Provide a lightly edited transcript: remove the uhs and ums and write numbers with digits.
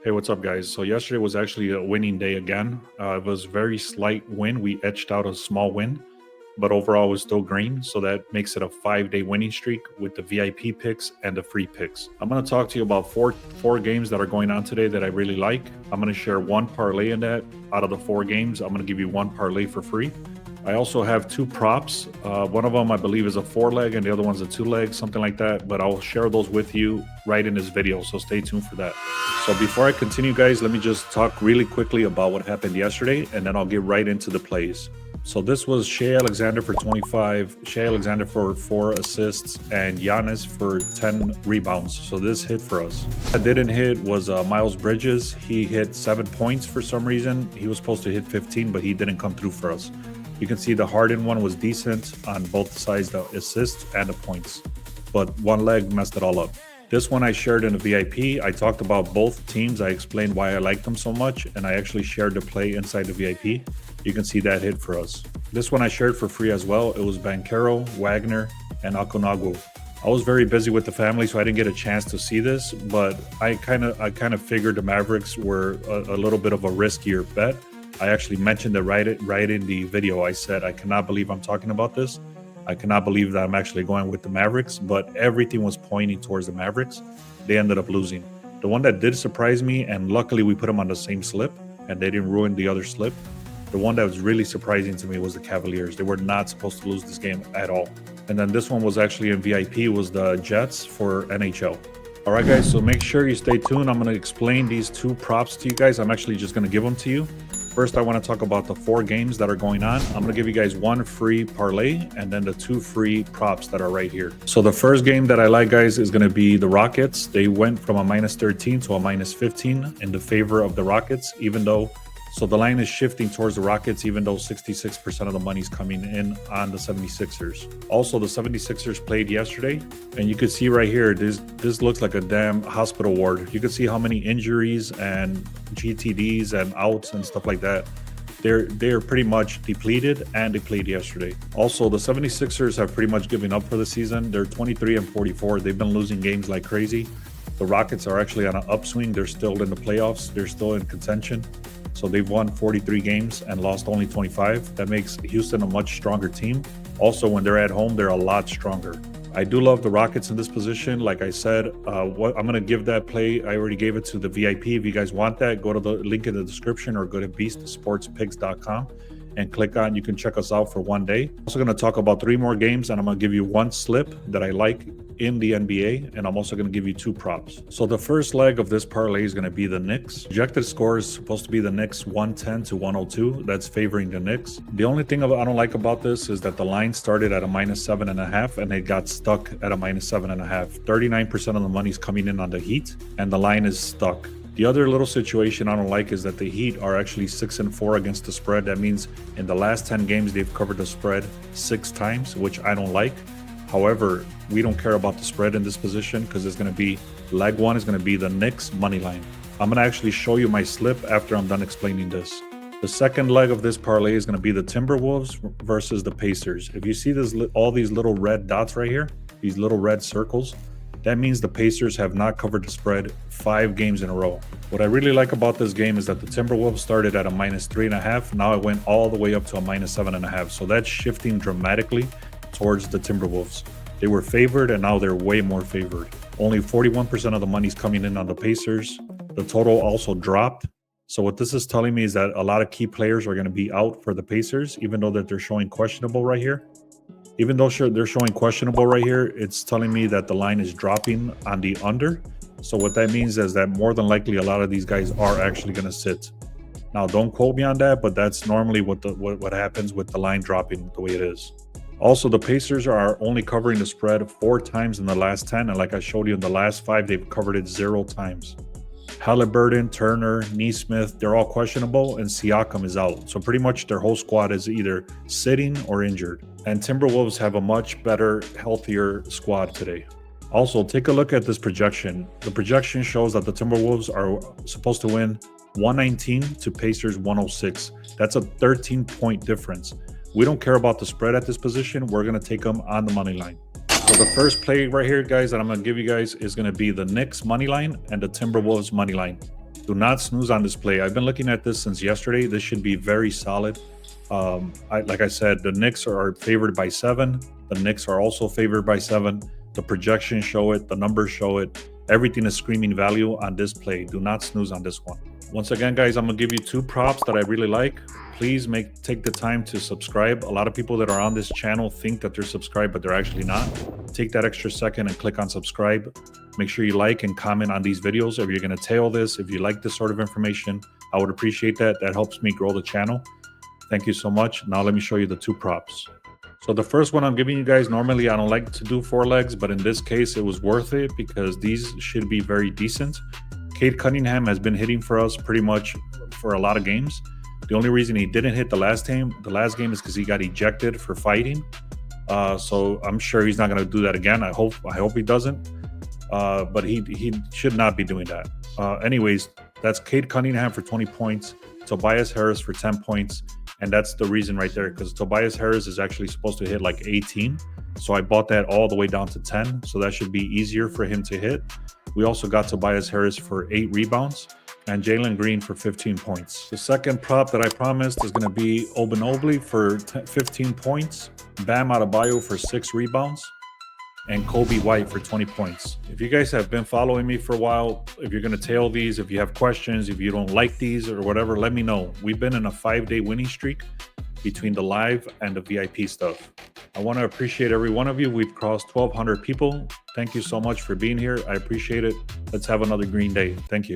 Hey, what's up, guys? So yesterday was actually a winning day again. It was very slight win. We edged out a small win, but overall it was still green. So that makes it a 5-day winning streak with the VIP picks and the free picks. I'm going to talk to you about four games that are going on today that I really like. I'm going to share one parlay in that. Out of the 4 games, I'm going to give you one parlay for free. I also have 2 props. One of them, I believe, is a 4-leg and the other one's a 2-leg, something like that. But I'll share those with you right in this video, so stay tuned for that. So before I continue, guys, let me just talk really quickly about what happened yesterday, and then I'll get right into the plays. So this was Shai Alexander for 25, Shai Alexander for 4 assists, and Giannis for 10 rebounds. So this hit for us. What didn't hit was Miles Bridges. He hit 7 points for some reason. He was supposed to hit 15, but he didn't come through for us. You can see the Harden one was decent on both sides, the assists and the points, but one leg messed it all up. This one I shared in the VIP. I talked about both teams. I explained why I liked them so much, and I actually shared the play inside the VIP. You can see that hit for us. This one I shared for free as well. It was Banchero, Wagner, and Akonagwu. I was very busy with the family, so I didn't get a chance to see this, but I kind of figured the Mavericks were a little bit of a riskier bet. I actually mentioned it right in the video. I said, I cannot believe I'm talking about this. I cannot believe that I'm actually going with the Mavericks, but everything was pointing towards the Mavericks. They ended up losing. The one that did surprise me, and luckily we put them on the same slip, and they didn't ruin the other slip. The one that was really surprising to me was the Cavaliers. They were not supposed to lose this game at all. And then this one was actually in VIP, was the Jets for NHL. All right, guys, so make sure you stay tuned. I'm going to explain these 2 props to you guys. I'm actually just going to give them to you. First, I want to talk about the 4 games that are going on. I'm going to give you guys 1 free parlay and then the 2 free props that are right here. So the first game that I like, guys, is going to be the Rockets. They went from a -13 to a -15 in the favor of the Rockets, even though, so the line is shifting towards the Rockets, even though 66% of the money is coming in on the 76ers. Also, the 76ers played yesterday, and you could see right here, this looks like a damn hospital ward. You could see how many injuries and GTDs and outs and stuff like that. They're pretty much depleted, and they played yesterday. Also, the 76ers have pretty much given up for the season. They're 23-44. They've been losing games like crazy. The Rockets are actually on an upswing. They're still in the playoffs. They're still in contention. So they've won 43 games and lost only 25. That makes Houston a much stronger team. Also, when they're at home, they're a lot stronger. I do love the Rockets in this position. Like I said, I'm going to give that play. I already gave it to the VIP. If you guys want that, go to the link in the description or go to beastsportspicks.com and click on. You can check us out for 1 day. I'm also going to talk about 3 more games, and I'm going to give you 1 slip that I like in the NBA, and I'm also going to give you 2 props. So the first leg of this parlay is going to be the Knicks. Projected score is supposed to be the Knicks 110 to 102. That's favoring the Knicks. The only thing I don't like about this is that the line started at a -7.5 and it got stuck at a -7.5. 39% of the money is coming in on the Heat, and the line is stuck. The other little situation I don't like is that the Heat are actually 6-4 against the spread. That means in the last 10 games, they've covered the spread 6 times, which I don't like. However, we don't care about the spread in this position because it's going to be, leg 1 is going to be the Knicks money line. I'm going to actually show you my slip after I'm done explaining this. The second leg of this parlay is going to be the Timberwolves versus the Pacers. If you see this, all these little red dots right here, these little red circles, that means the Pacers have not covered the spread 5 games in a row. What I really like about this game is that the Timberwolves started at a -3.5. Now it went all the way up to a -7.5. So that's shifting dramatically towards the Timberwolves. They were favored, and now they're way more favored. Only 41% of the money's coming in on the Pacers. The total also dropped. So what this is telling me is that a lot of key players are going to be out for the Pacers, even though that they're showing questionable right here. Even though they're showing questionable right here, it's telling me that the line is dropping on the under. So what that means is that more than likely a lot of these guys are actually going to sit. Now, don't quote me on that, but that's normally what happens with the line dropping the way it is. Also, the Pacers are only covering the spread 4 times in the last 10, and like I showed you in the last 5, they've covered it 0 times. Halliburton, Turner, Nesmith, they're all questionable, and Siakam is out. So pretty much their whole squad is either sitting or injured. And Timberwolves have a much better, healthier squad today. Also, take a look at this projection. The projection shows that the Timberwolves are supposed to win 119 to Pacers 106. That's a 13-point difference. We don't care about the spread at this position. We're going to take them on the money line. So the first play right here, guys, that I'm going to give you guys is going to be the Knicks money line and the Timberwolves money line. Do not snooze on this play. I've been looking at this since yesterday. This should be very solid. Like I said, the Knicks are favored by 7. The Knicks are also favored by 7. The projections show it. The numbers show it. Everything is screaming value on this play. Do not snooze on this one. Once again, guys, I'm going to give you 2 props that I really like. Please take the time to subscribe. A lot of people that are on this channel think that they're subscribed, but they're actually not. Take that extra second and click on subscribe. Make sure you like and comment on these videos. If you're going to tail this, if you like this sort of information, I would appreciate that. That helps me grow the channel. Thank you so much. Now let me show you the 2 props. So the first one I'm giving you guys, normally I don't like to do 4 legs, but in this case, it was worth it because these should be very decent. Cade Cunningham has been hitting for us pretty much for a lot of games. The only reason he didn't hit the last game is because he got ejected for fighting. So I'm sure he's not going to do that again. I hope he doesn't. But he should not be doing that. Anyways, that's Cade Cunningham for 20 points, Tobias Harris for 10 points. And that's the reason right there, because Tobias Harris is actually supposed to hit like 18. So I bought that all the way down to 10. So that should be easier for him to hit. We also got Tobias Harris for 8 rebounds and Jalen Green for 15 points. The second prop that I promised is going to be Obenobli for 15 points, Bam Adebayo for 6 rebounds, and Kobe White for 20 points. If you guys have been following me for a while, if you're going to tail these, if you have questions, if you don't like these or whatever, let me know. We've been in a 5-day winning streak between the live and the VIP stuff. I want to appreciate every one of you. We've crossed 1,200 people. Thank you so much for being here. I appreciate it. Let's have another green day. Thank you.